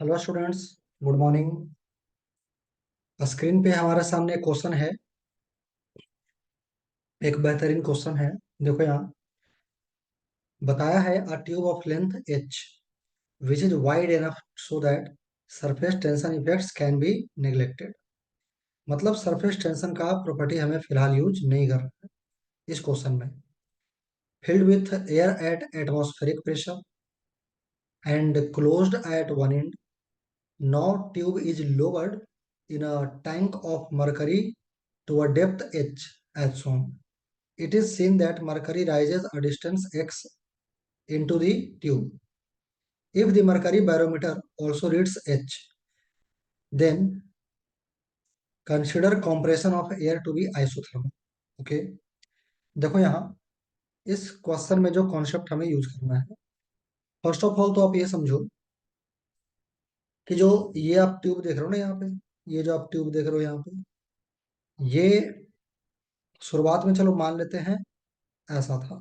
Hello students. Good morning. Screen पे हमारे सामने एक क्वेश्चन है। एक बेहतरीन क्वेश्चन है। देखो यहाँ बताया है a tube of length h which is wide enough so that surface tension effects can be neglected. मतलब सरफेस टेंशन का प्रॉपर्टी हमें फिलहाल यूज नहीं कर रहा है इस क्वेश्चन में। Filled with air at atmospheric pressure and closed eight one and, now tube is lowered in a tank of mercury to a depth h as shown. It is seen that mercury rises a distance x into the tube. If the mercury barometer also reads h, then consider compression of air to be isothermal. Okay, देखो यहाँ इस question में जो concept हमें use करना है, first of all तो आप ये समझो कि जो ये आप ट्यूब देख रहे हो ना यहाँ पे, ये जो आप ट्यूब देख रहे हो यहाँ पे, ये शुरुआत में चलो मान लेते हैं ऐसा था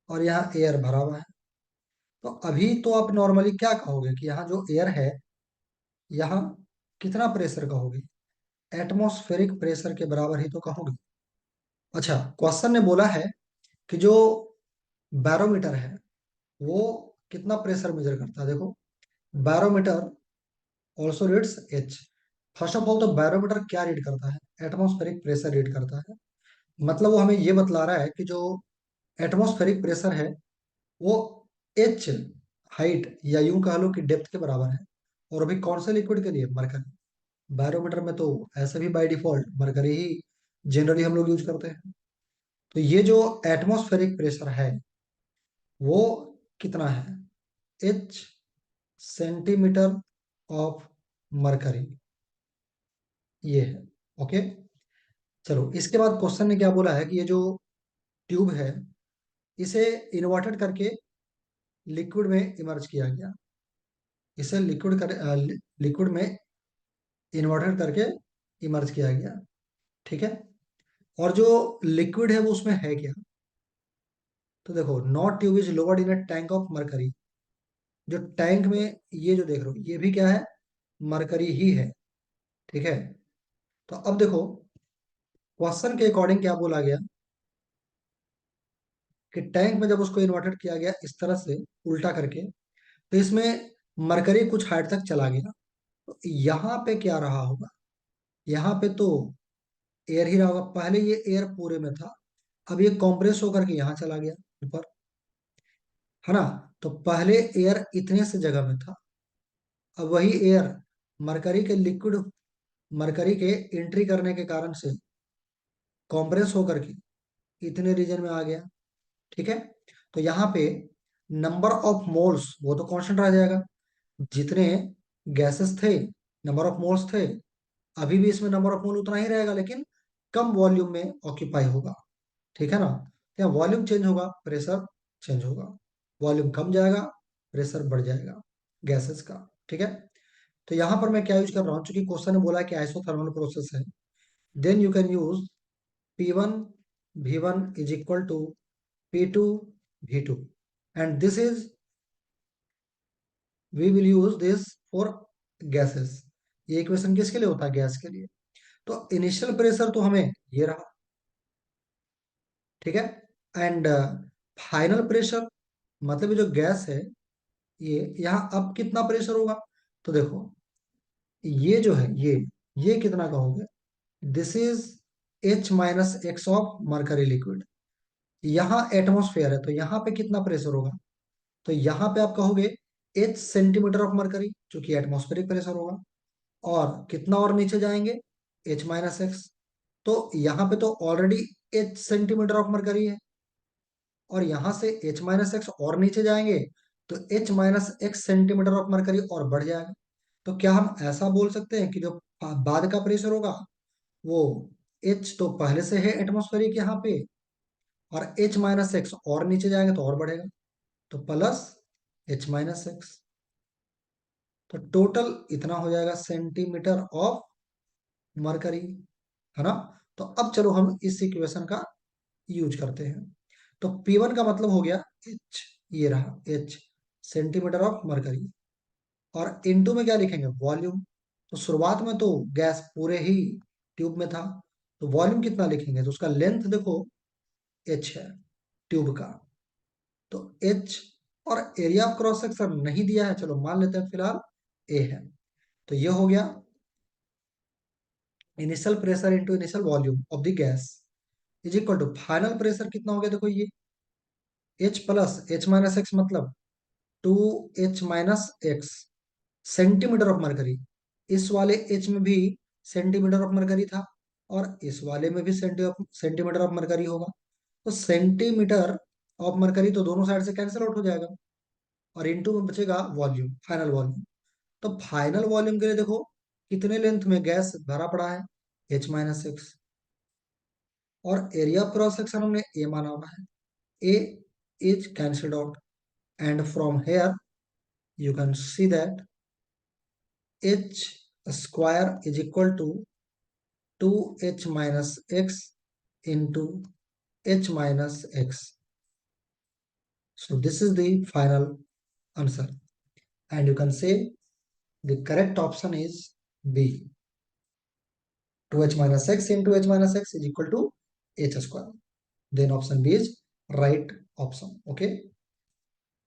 और यहाँ एयर भरा हुआ है। तो अभी तो आप नॉर्मली क्या कहोगे कि यहाँ जो एयर है, यहाँ कितना प्रेशर कहोगे? एटमॉस्फेरिक प्रेशर के बराबर ही तो कहोगे। अच्छा, क्वेश्चन ने बोला है कि जो बैरोमीटर है वो कितना प्रेशर मेजर करता है। देखो, barometer also reads H. First of all तो बैरोमीटर क्या रीड करता है? एटमॉस्फेरिक प्रेशर रीड करता है। मतलब वो हमें ये बतला रहा है कि जो एटमॉस्फेरिक प्रेशर है वो एच हाइट या यूं कह लो कि डेप्थ के बराबर है। और अभी कौन से लिक्विड के लिए? मरकरी। बैरोमीटर में तो ऐसे भी by default mercury he generally हम लोग यूज करते हैं। तो ये जो एटमॉस्फेरिक प्रेशर है वो कितना है? एच सेंटीमीटर ऑफ मरकरी, ये है। ओके, चलो इसके बाद क्वेश्चन ने क्या बोला है कि ये जो ट्यूब है इसे इन्वर्टेड करके लिक्विड में इमर्ज किया गया। इसे लिक्विड में इन्वर्टेड करके इमर्ज किया गया। ठीक है, और जो लिक्विड है वो उसमें है क्या? तो देखो, not tube is lowered in a tank of mercury. जो टैंक में ये जो देख रहे हो ये भी क्या है? मरकरी ही है। ठीक है, तो अब देखो क्वेश्चन के अकॉर्डिंग क्या बोला गया कि टैंक में जब उसको इन्वर्टेड किया गया इस तरह से उल्टा करके, तो इसमें मरकरी कुछ हाइट तक चला गया। तो यहाँ पे क्या रहा होगा? यहाँ पे तो एयर ही रहा होगा। पहले ये एयर पूरे में था, अब ये कंप्रेस होकर के यहाँ चला गया ऊपर, है ना? तो पहले एयर इतने से जगह में था, अब वही एयर मरकरी के लिक्विड, मरकरी के एंट्री करने के कारण से कंप्रेस होकर के इतने रीजन में आ गया। ठीक है, तो यहाँ पे नंबर ऑफ मोल्स वो तो कांस्टेंट रह जाएगा। जितने गैसेस थे, नंबर ऑफ मोल्स थे, अभी भी इसमें नंबर ऑफ मोल उतना ही रहेगा लेकिन कम वॉल्यूम में ऑक्यूपाई होगा। ठीक है ना? यहाँ वॉल्यूम चेंज होगा, प्रेशर चेंज होगा। वॉल्यूम कम जाएगा, प्रेशर बढ़ जाएगा गैसेस का। ठीक है, तो यहाँ पर मैं क्या यूज कर रहा हूँ, चूंकि क्वेश्चन ने बोला है कि आइसोथर्मल प्रोसेस है, then you can use P1 V1 is equal to P2 V2, and this is we will use this for gases. ये इक्वेशन किसके लिए होता है? गैस के लिए। तो इनिशियल प्रेशर तो हमें ये रहा। ठीक है, एंड फाइनल प्रेशर, मतलब ये जो गैस है ये यहाँ अब कितना प्रेशर होगा? तो देखो ये जो है ये कितना कहोगे? This is H minus x of mercury liquid. यहाँ एटमोस्फेयर है तो यहाँ पे कितना प्रेशर होगा? तो यहाँ पे आप कहोगे H सेंटीमीटर ऑफ मरकरी, जो कि एटमोस्फेरिक प्रेशर होगा। और कितना और नीचे जाएंगे? H minus x. तो यहाँ पे तो already H centimetre of mercury है, और यहाँ से H माइनस एक्स और नीचे जाएंगे तो H minus x centimetre of mercury और बढ़ जाएगा। तो क्या हम ऐसा बोल सकते हैं कि जो बाद का प्रेशर होगा वो H तो पहले से है एटमॉस्फेरिक यहाँ पे, और H माइनस एक्स और नीचे जाएंगे तो और बढ़ेगा, तो प्लस H माइनस एक्स। तो टोटल इतना हो जाएगा सेंटीमीटर ऑफ मरकरी, है ना? तो अब चलो हम इस इक्वेशन का यूज करते हैं। तो P1 का मतलब हो गया H, ये रहा H सेंटीमीटर ऑफ मरकरी। और इनटू में क्या लिखेंगे, वॉल्यूम। तो शुरुआत में तो गैस पूरे ही ट्यूब में था, तो वॉल्यूम कितना लिखेंगे, तो उसका लेंथ देखो एच है ट्यूब का, तो एच। और एरिया ऑफ क्रॉस सेक्शन नहीं दिया है, चलो मान लेते हैं फिलहाल ए है। तो ये हो गया initial pressure into initial volume of the gas is equal to final pressure कितना हो गया, देखो ये H plus H minus X, मतलब 2H-X सेंटीमीटर ऑफ मरकरी। इस वाले एच में भी सेंटीमीटर ऑफ मरकरी था, और इस वाले में भी सेंटीमीटर ऑफ मरकरी होगा। तो सेंटीमीटर ऑफ मरकरी तो दोनों साइड से कैंसिल आउट हो जाएगा, और इनटू में बचेगा वॉल्यूम, फाइनल वॉल्यूम। तो फाइनल वॉल्यूम के लिए देखो कितने लेंथ में गैस भरा पड़ा है, H-X। और एरिया ऑफ क्रॉस सेक्शन हमने ए माना हुआ है, A is cancelled out, and from here you can see that h square is equal to 2h minus x into h minus x. So this is the final answer, and you can say the correct option is B. 2h minus x into h minus x is equal to h square. Then option B is right option. Okay.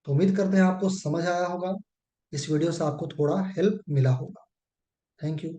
तो उम्मीद करते हैं आपको समझ आया होगा, इस video से आपको थोड़ा हेल्प मिला होगा। Thank you.